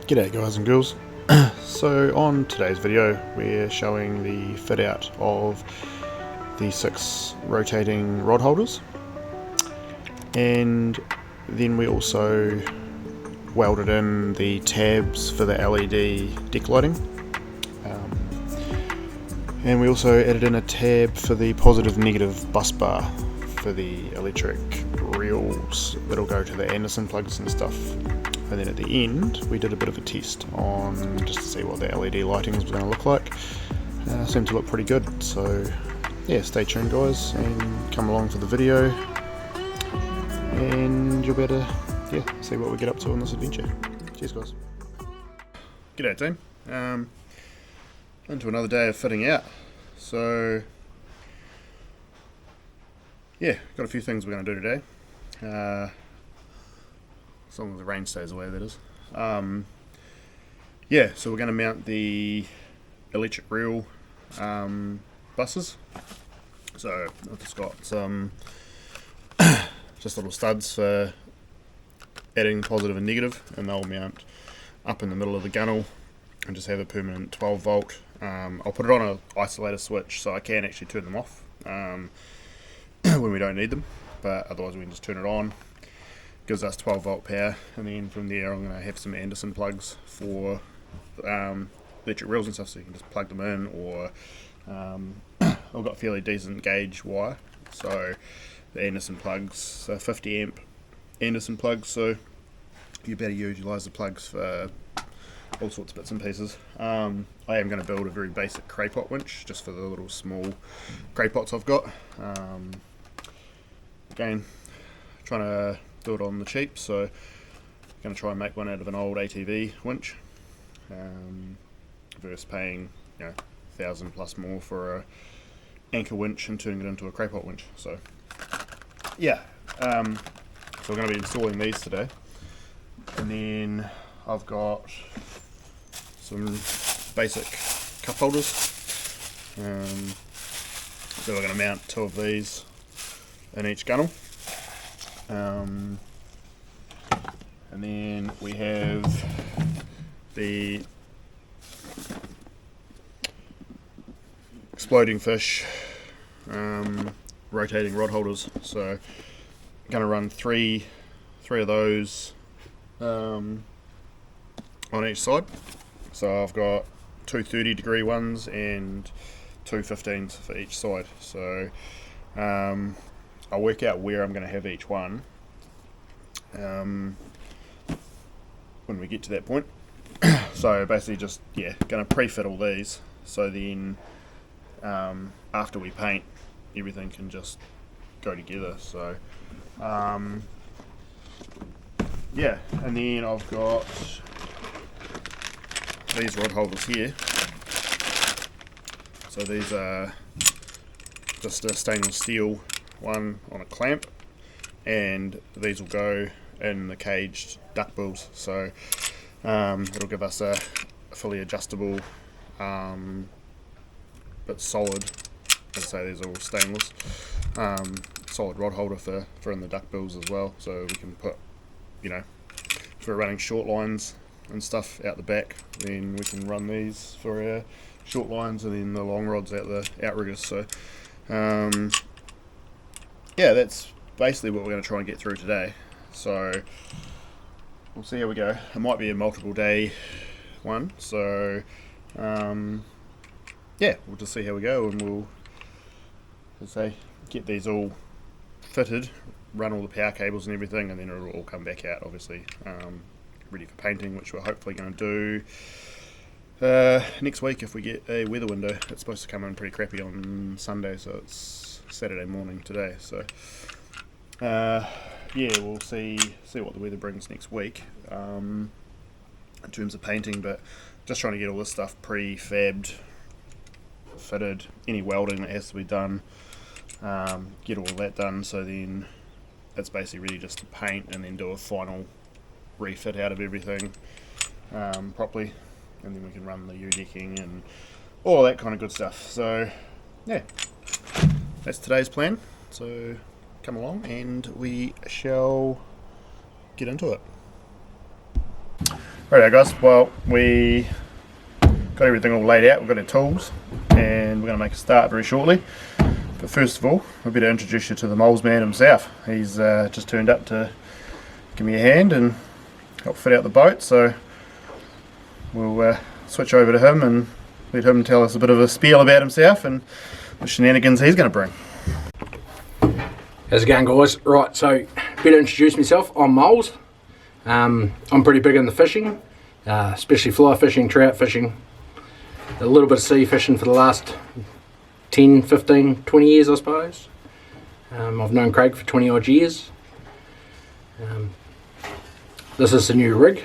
G'day guys and girls. So on today's video we're showing the fit out of the 6 rotating rod holders, and then we also welded in the tabs for the LED deck lighting, and we also added in a tab for the positive negative bus bar for the electric reels that'll go to the Anderson plugs and stuff. And then at the end we did a bit of a test on just to see what the LED lighting was going to look like. Seemed to look pretty good, so yeah, stay tuned guys and come along for the video and you'll be able to see what we get up to on this adventure. Cheers guys. G'day team. Into another day of fitting out. So yeah, got a few things we're going to do today. As long as the rain stays away, that is. Yeah, so we're going to mount the electric reel buses. So I've just got some just little studs for adding positive and negative, and they'll mount up in the middle of the gunnel and just have a permanent 12 volt. I'll put it on an isolator switch so I can actually turn them off when we don't need them, but otherwise we can just turn it on. Gives us 12 volt power, and then from there I'm going to have some Anderson plugs for electric reels and stuff, so you can just plug them in, or I've got fairly decent gauge wire, so the Anderson plugs are 50 amp Anderson plugs, so you better utilise the plugs for all sorts of bits and pieces. I am going to build a very basic cray pot winch just for the little small cray pots I've got. Again, trying to do it on the cheap, so I'm going to try and make one out of an old ATV winch, versus paying $1,000 plus more for a anchor winch and turning it into a cray pot winch. So yeah, so we're going to be installing these today, and then I've got some basic cup holders, so we're going to mount 2 of these in each gunnel. And then we have the exploding fish rotating rod holders. So I'm going to run three of those on each side. So I've got 2 30-degree ones and 2 15s for each side. So I'll work out where I'm going to have each one when we get to that point. So basically just going to pre-fit all these, so then after we paint, everything can just go together. So yeah, and then I've got these rod holders here. So these are just a stainless steel one on a clamp, and these will go in the caged duck bills, so it'll give us a fully adjustable but solid, let's say these are all stainless, solid rod holder for in the duck bills as well, so we can put, if we're running short lines and stuff out the back, then we can run these for our short lines, and then the long rods out the outriggers. So yeah, that's basically what we're going to try and get through today. So we'll see how we go. It might be a multiple day one, so yeah, we'll just see how we go, and we'll, let's say, get these all fitted, run all the power cables and everything, and then it'll all come back out, obviously, ready for painting, which we're hopefully going to do next week if we get a weather window. It's supposed to come in pretty crappy on Sunday, so it's Saturday morning today. So yeah, we'll see what the weather brings next week in terms of painting, but just trying to get all this stuff pre-fabbed, fitted, any welding that has to be done, get all that done, so then it's basically really just to paint and then do a final refit out of everything properly, and then we can run the U-decking and all that kind of good stuff. So yeah, that's today's plan, so come along and we shall get into it. Right, guys, well, we got everything all laid out, we've got our tools, and we're going to make a start very shortly. But first of all, we better introduce you to the moles man himself. He's just turned up to give me a hand and help fit out the boat, so we'll switch over to him and let him tell us a bit of a spiel about himself and the shenanigans he's going to bring. How's it going, guys? Right, so better introduce myself. I'm Moles. I'm pretty big in the fishing, especially fly fishing, trout fishing, a little bit of sea fishing for the last 10, 15, 20 years, I suppose. I've known Craig for 20 odd years. This is the new rig.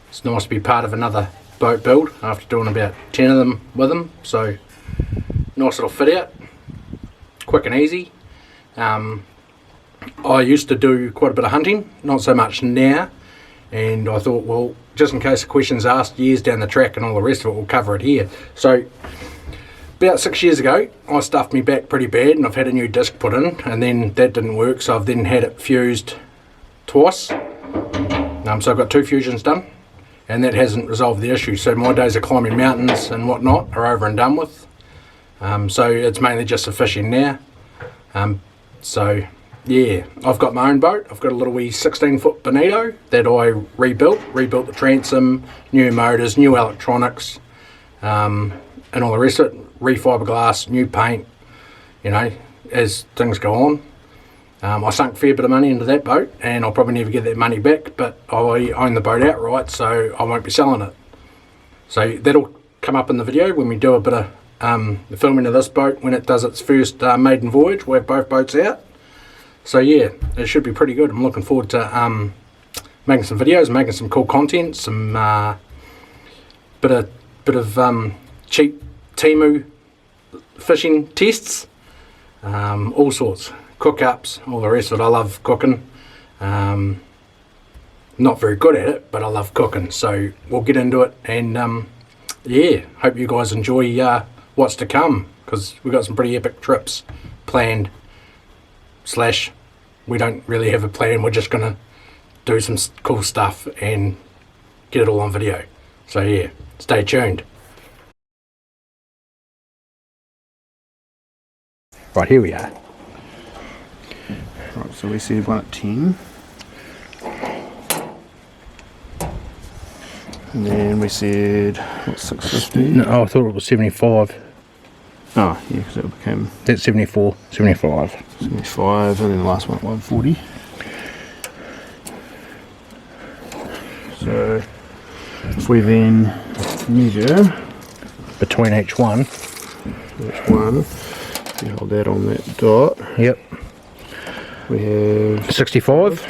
It's nice to be part of another boat build after doing about 10 of them with him, so nice little fit out, quick and easy. I used to do quite a bit of hunting, not so much now, and I thought, well, just in case the question's asked years down the track and all the rest of it, we'll cover it here. So about 6 years ago, I stuffed me back pretty bad, and I've had a new disc put in, and then that didn't work, so I've then had it fused twice. So I've got 2 fusions done, and that hasn't resolved the issue. So my days of climbing mountains and whatnot are over and done with. So it's mainly just for fishing now. So yeah, I've got my own boat. I've got a little wee 16-foot Bonito that I rebuilt the transom, new motors, new electronics, and all the rest of it, refiberglass, new paint, you know, as things go on. I sunk a fair bit of money into that boat, and I'll probably never get that money back, but I own the boat outright, so I won't be selling it. So that'll come up in the video when we do a bit of the filming of this boat when it does its first maiden voyage. We'll have both boats out. So yeah, it should be pretty good. I'm looking forward to making some videos, making some cool content, some bit of cheap Temu fishing tests, all sorts, cook-ups, all the rest of it. I love cooking. Not very good at it, but I love cooking. So we'll get into it, and yeah, hope you guys enjoy what's to come, because we've got some pretty epic trips planned. Slash, we don't really have a plan, we're just gonna do some cool stuff and get it all on video. So yeah, stay tuned. Right, here we are. Right, so we said one at 10. And then we said, what, 650? No, I thought it was 75. Oh, yeah, because it became... That's 74, 75. 75, and then the last one at 140. So, if we then measure... Between each one. You hold that on that dot. Yep. We have... 65.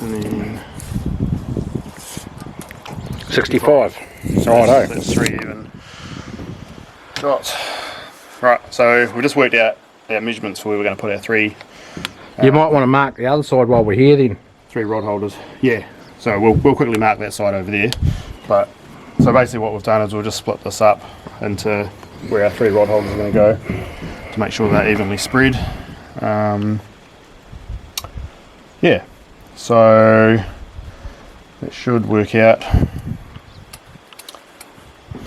And then... 65. Righto. That's 3 even. Dots. Right, so we just worked out our measurements for where we're going to put our 3. You might want to mark the other side while we're here then. 3 rod holders. Yeah, so we'll quickly mark that side over there. But so basically what we've done is we'll just split this up into where our 3 rod holders are going to go to make sure they're evenly spread. Yeah, so that should work out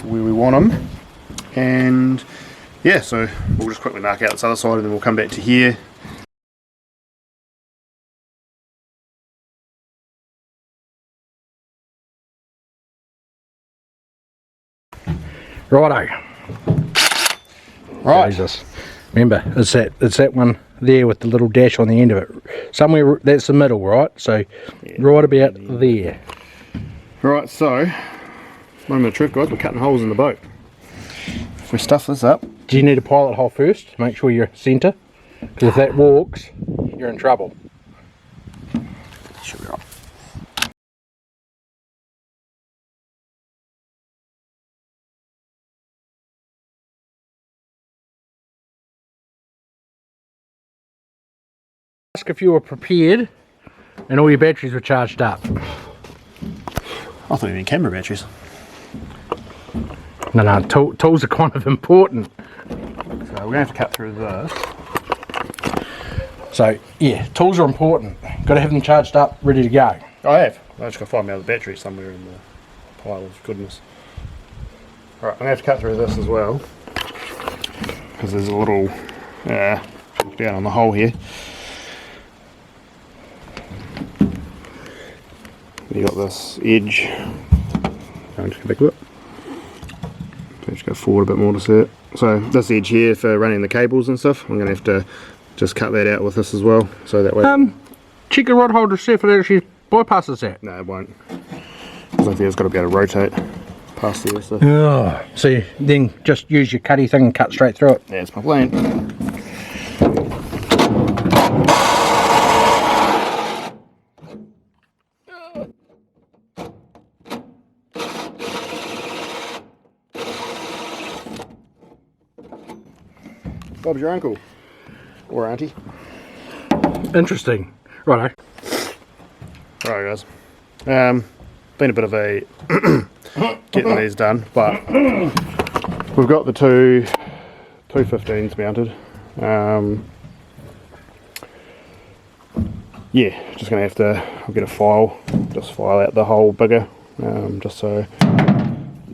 where we want them. And yeah, so we'll just quickly mark out this other side, and then we'll come back to here. Righto. Right. Jesus. Remember, it's that one there with the little dash on the end of it. Somewhere, that's the middle, right? So, yeah, right about there. Right, so, moment of truth, guys, we're cutting holes in the boat. If we stuff this up... Do you need a pilot hole first to make sure you're centre? Because if that walks, you're in trouble. Should be right. Ask if you were prepared and all your batteries were charged up. I thought you meant camera batteries. No, tools are kind of important. So we're going to have to cut through this. So yeah, tools are important. Got to have them charged up, ready to go. I have. I just got to find me out the battery somewhere in the pile of goodness. Alright, I'm going to have to cut through this as well, because there's a little down on the hole here. You got this edge. I'll just go back a bit. Just go forward a bit more to see it. So this edge here for running the cables and stuff, I'm going to have to just cut that out with this as well, so that way. Check the rod holder to see if it actually bypasses that. No, it won't. Because I think it's got to be able to rotate past there. So. Oh, so then just use your cutty thing and cut straight through it. That's my plan. Bob's your uncle. Or auntie. Interesting. Righto. Alright guys. Been a bit of a getting these done, but we've got the two 15s mounted. Yeah, just gonna have to, I'll get a file, just file out the hole bigger, just so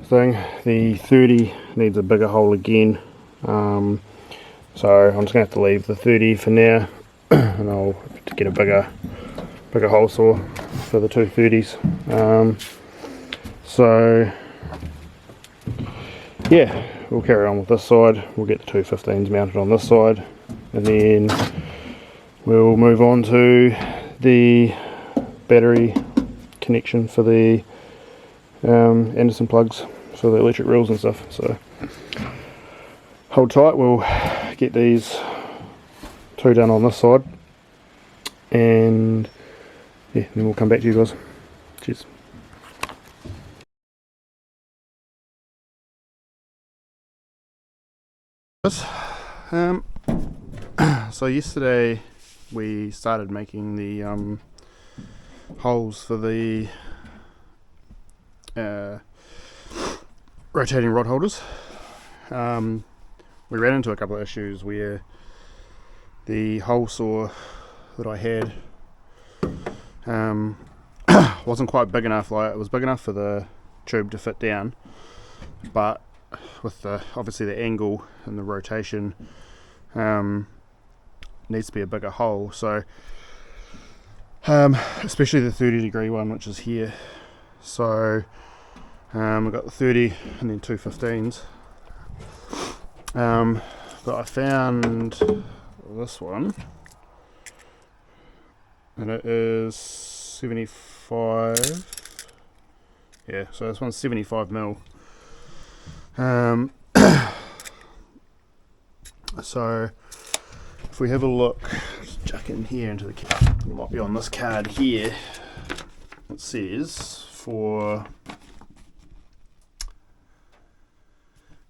thing. The 30 needs a bigger hole again, so I'm just gonna have to leave the 30 for now, and I'll have to get a bigger hole saw for the two 30s. So yeah, we'll carry on with this side. We'll get the two 15s mounted on this side, and then we'll move on to the battery connection for the Anderson plugs for the electric reels and stuff. So hold tight, we'll get these two done on this side, and yeah, then we'll come back to you guys. Cheers. So yesterday we started making the holes for the rotating rod holders. We ran into a couple of issues where the hole saw that I had wasn't quite big enough. Like, it was big enough for the tube to fit down, but with the obviously the angle and the rotation, needs to be a bigger hole. So especially the 30-degree one, which is here. So I've got the 30 and then two 15s, but I found this one, and it is 75. Yeah, so this one's 75 mil. So if we have a look, just chuck in here into the card, it might be on this card here. It says for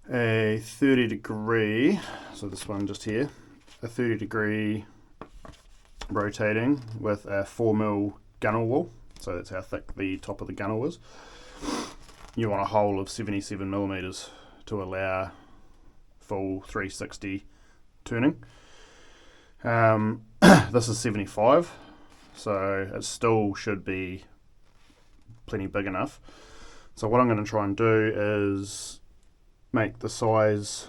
a 30-degree, so this one just here, a 30-degree rotating with a 4mm gunnel wall, so that's how thick the top of the gunnel is. You want a hole of 77mm to allow full 360 turning. This is 75, so it still should be plenty big enough. So what I'm going to try and do is make the size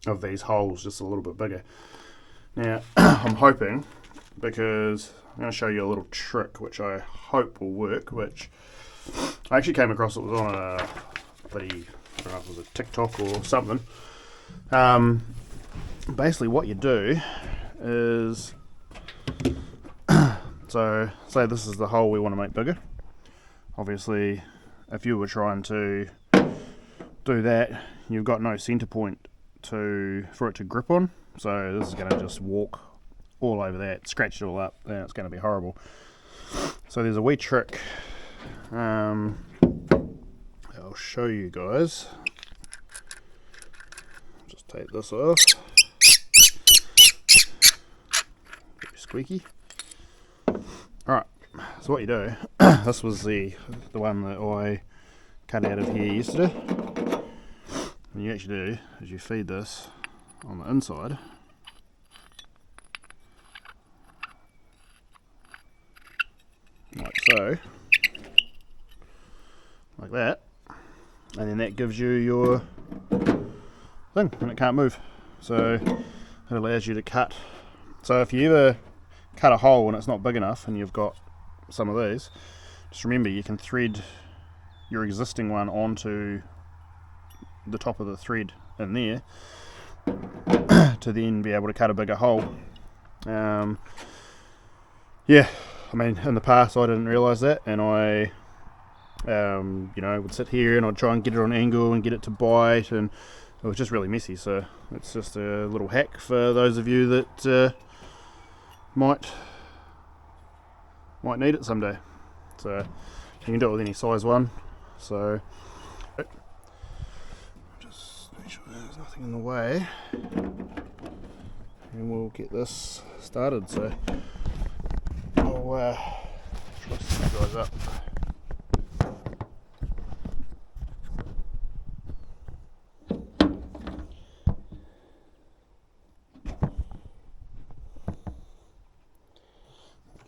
of these holes just a little bit bigger. Now I'm hoping, because I'm going to show you a little trick which I hope will work, which I actually came across. It was on a bloody, I don't know if it was a TikTok or something. Basically what you do is, so say this is the hole we want to make bigger. Obviously if you were trying to do that, you've got no center point for it to grip on, so this is going to just walk all over that, scratch it all up, and it's going to be horrible. So there's a wee trick, I'll show you guys. Just take this off. Very squeaky. Alright, so what you do, this was the one that I cut out of here yesterday. What you actually do is you feed this on the inside, like so, that, and then that gives you your thing, and it can't move. So it allows you to cut. So if you ever cut a hole and it's not big enough, and you've got some of these, just remember you can thread your existing one onto the top of the thread in there to then be able to cut a bigger hole. Yeah, I mean, in the past I didn't realise that, and I would sit here and I'd try and get it on angle and get it to bite, and it was just really messy. So it's just a little hack for those of you that might need it someday. So you can do it with any size one. So just make sure there's nothing in the way, and we'll get this started. So I'll try to set you guys up.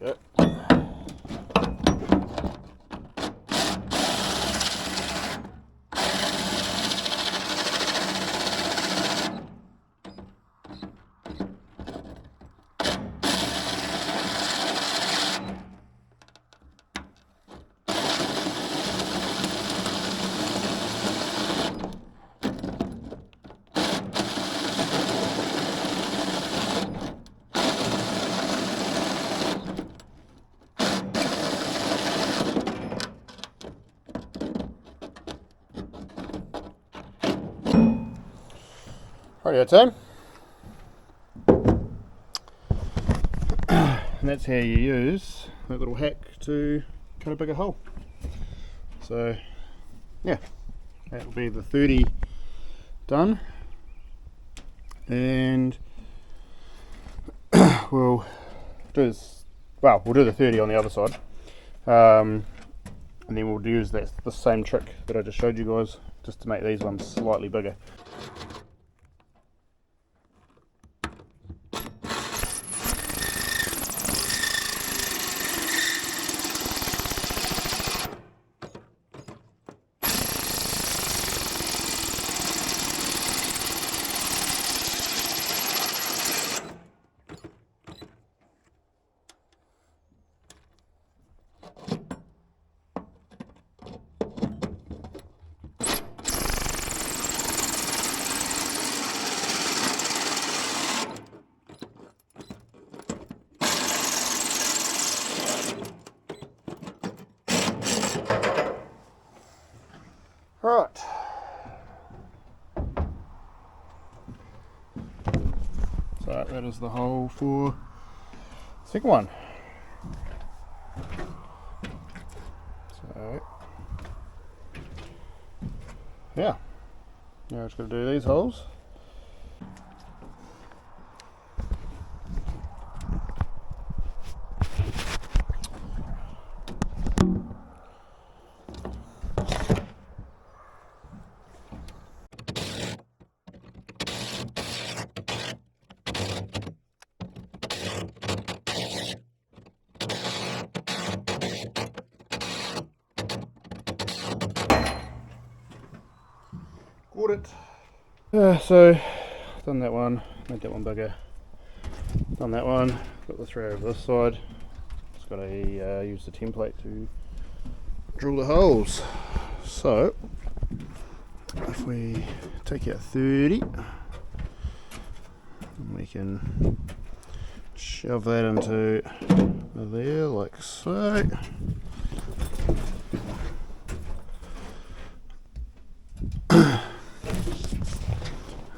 Okay. Rightio team. And that's how you use that little hack to cut a bigger hole. So yeah, that will be the 30 done, and we'll do this. Well, we'll do the 30 on the other side, and then we'll use the same trick that I just showed you guys, just to make these ones slightly bigger. Right. So that is the hole for the second one. So yeah, now I'm just going to do these holes. Got it. So done that one, made that one bigger, done that one, got the three over this side. Just got to use the template to drill the holes. So if we take out 30, we can shove that into there like so.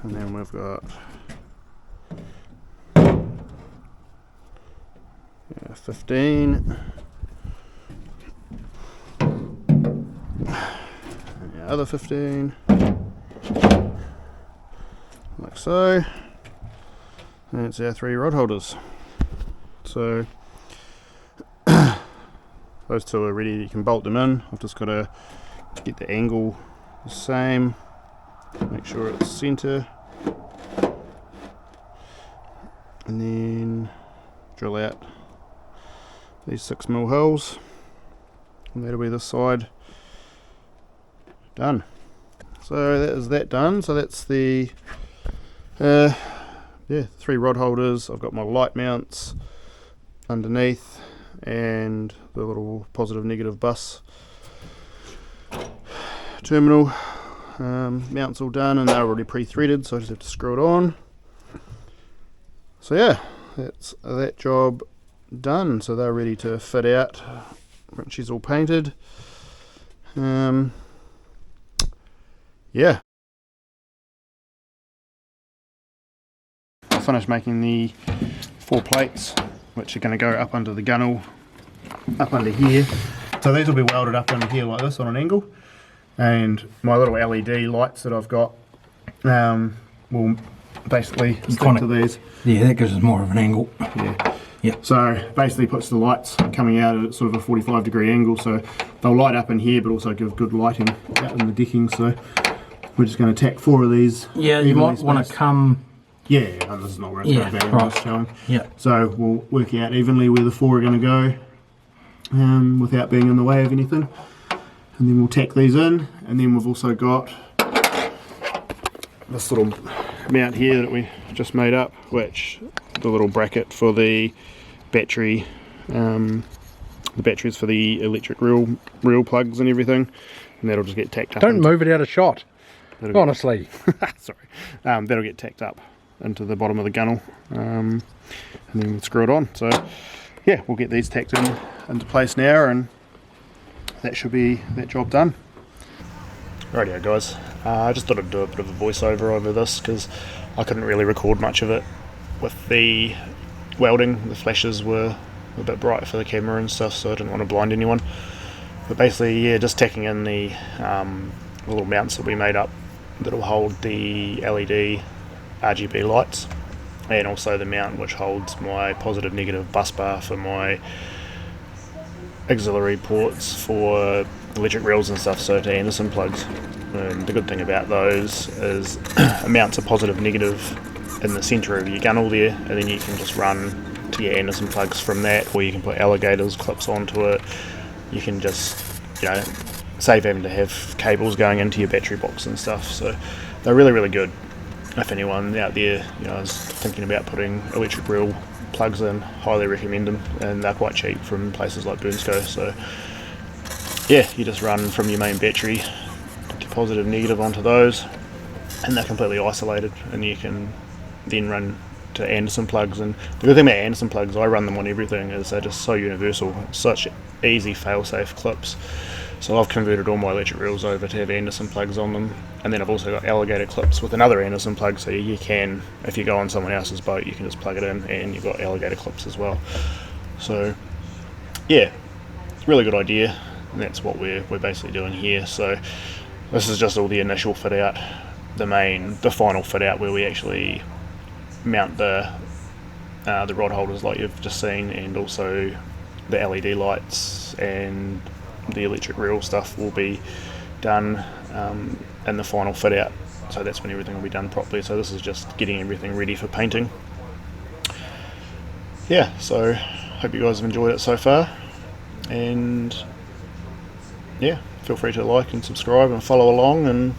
And then we've got 15, and the other 15, like so. And it's our 3 rod holders. So those 2 are ready, you can bolt them in. I've just got to get the angle the same, make sure it's centre, and then drill out these 6mm holes, and that'll be this side done. So that is that done. So that's the 3 rod holders. I've got my light mounts underneath and the little positive negative bus terminal mounts all done, and they're already pre-threaded, so I just have to screw it on. So yeah, that's that job done. So they're ready to fit out. She's all painted. Yeah. I finished making the 4 plates, which are going to go up under the gunnel, up under here. So these will be welded up under here like this on an angle, and my little LED lights that I've got will basically stick to these. Yeah, that gives us more of an angle. Yeah. Yeah. So basically puts the lights coming out at sort of a 45-degree angle, so they'll light up in here but also give good lighting out in the decking. So we're just going to tack 4 of these. Yeah, you might want to come... Yeah, and this is not where it's going to be, I'm just showing. Yeah. So we'll work out evenly where the 4 are going to go without being in the way of anything. And then we'll tack these in, and then we've also got this little mount here that we just made up, which the little bracket for the battery, the batteries for the electric reel plugs and everything, and that'll just get tacked up. Don't move it out of shot, honestly. Sorry. That'll get tacked up into the bottom of the gunnel, and then we'll screw it on. So yeah, we'll get these tacked into place now, and that should be that job done. Rightio guys, I just thought I'd do a bit of a voiceover over this because I couldn't really record much of it with the welding. The flashes were a bit bright for the camera and stuff, so I didn't want to blind anyone. But basically, yeah, just tacking in the little mounts that we made up that'll hold the LED RGB lights, and also the mount which holds my positive negative bus bar for my auxiliary ports for electric reels and stuff, so to Anderson plugs. And the good thing about those is it mounts a positive negative in the centre of your gunnel there, and then you can just run to your Anderson plugs from that, or you can put alligators clips onto it. You can just, you know, save having to have cables going into your battery box and stuff. So they're really, really good. If anyone out there, you know, is thinking about putting electric reel plugs in, highly recommend them, and they're quite cheap from places like Burnsco. So yeah, you just run from your main battery, put your positive negative onto those, and they're completely isolated, and you can then run to Anderson plugs. And the good thing about Anderson plugs, I run them on everything, is they're just so universal, such easy fail-safe clips. So I've converted all my electric reels over to have Anderson plugs on them, and then I've also got alligator clips with another Anderson plug, so you can, if you go on someone else's boat, you can just plug it in, and you've got alligator clips as well. So yeah, really good idea, and that's what we're basically doing here. So this is just all the initial fit out, the final fit out where we actually mount the rod holders like you've just seen, and also the LED lights and the electric reel stuff will be done in the final fit out. So that's when everything will be done properly. So this is just getting everything ready for painting. Yeah, so hope you guys have enjoyed it so far, and yeah, feel free to like and subscribe and follow along, and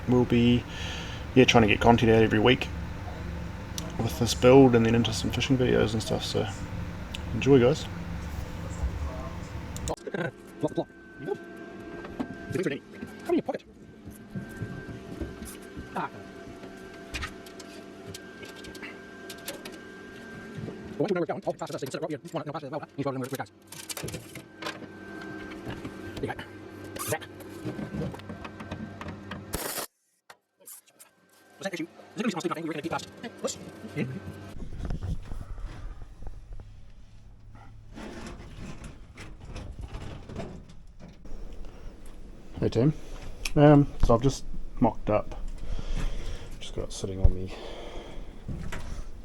we'll be trying to get content out every week with this build, and then into some fishing videos and stuff. So enjoy guys. Block, block. Come in your pocket. Ah. Well, when we're going, I'll pass it, so you can set it right here. This one, I'll pass it as well. He's rolling where it goes. There you go. That. Was that issue? Is it going to be someone speaking? You're going to keep past. Push. Yeah. Hey Tim, so I've just mocked up, just got it sitting on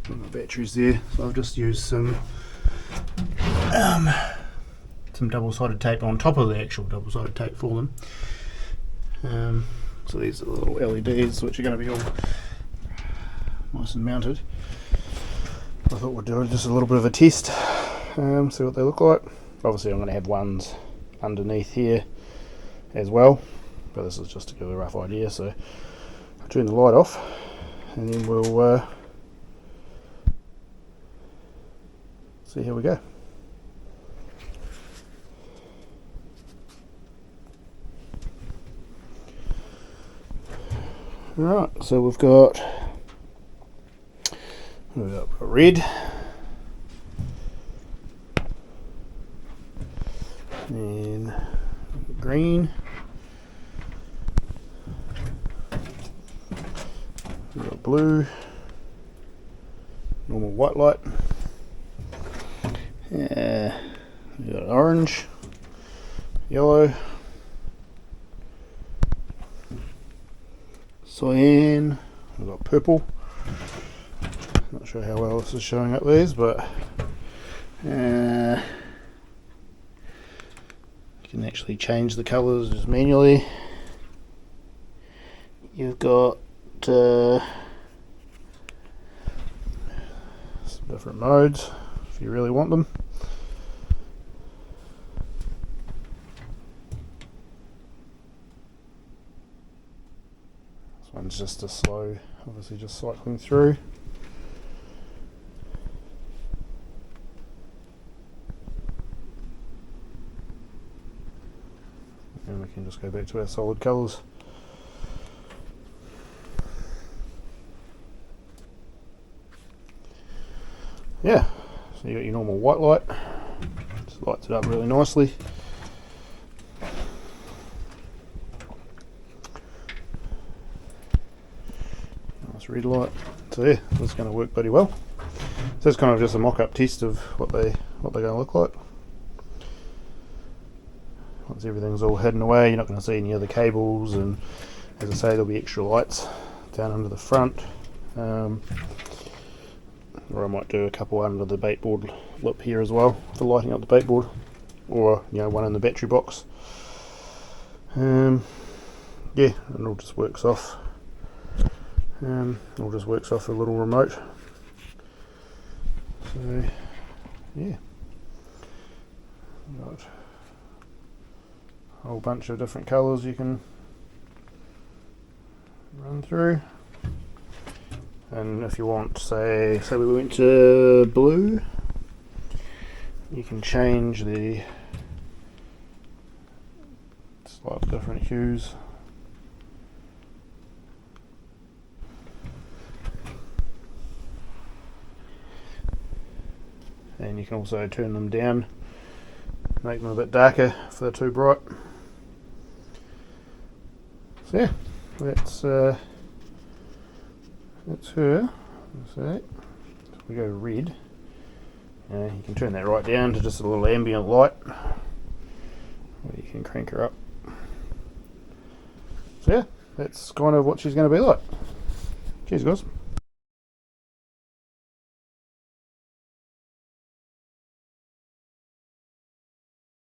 my batteries there, so I've just used some double-sided tape on top of the actual double-sided tape for them. So these are the little LEDs which are going to be all nice and mounted. I thought we'd do just a little bit of a test, see what they look like. Obviously I'm going to have ones underneath here as well, but this is just to give a rough idea. So I'll turn the light off and then we'll see how we go. Alright, so we've got red and green. We've got blue, normal white light. We've got orange, yellow, cyan, we've got purple. Not sure how well this is showing up these, but you can actually change the colours just manually. You've got some different modes if you really want them. This one's just a slow, obviously just cycling through. And we can just go back to our solid colours. Yeah, so you got your normal white light, just lights it up really nicely. Nice red light. So yeah, that's going to work pretty well. So it's kind of just a mock-up test of what they're going to look like. Once everything's all hidden away, you're not going to see any other cables, and as I say, there'll be extra lights down under the front. Or I might do a couple under the baitboard lip here as well for lighting up the baitboard, or one in the battery box. Yeah, and it all just works off. A little remote. So yeah, got a whole bunch of different colours you can run through. And if you want, say we went to blue, you can change the slightly different hues. And you can also turn them down, make them a bit darker if they're too bright. So yeah, that's her. So if we go red, you can turn that right down to just a little ambient light, or you can crank her up. So yeah, that's kind of what she's going to be like. Cheers guys.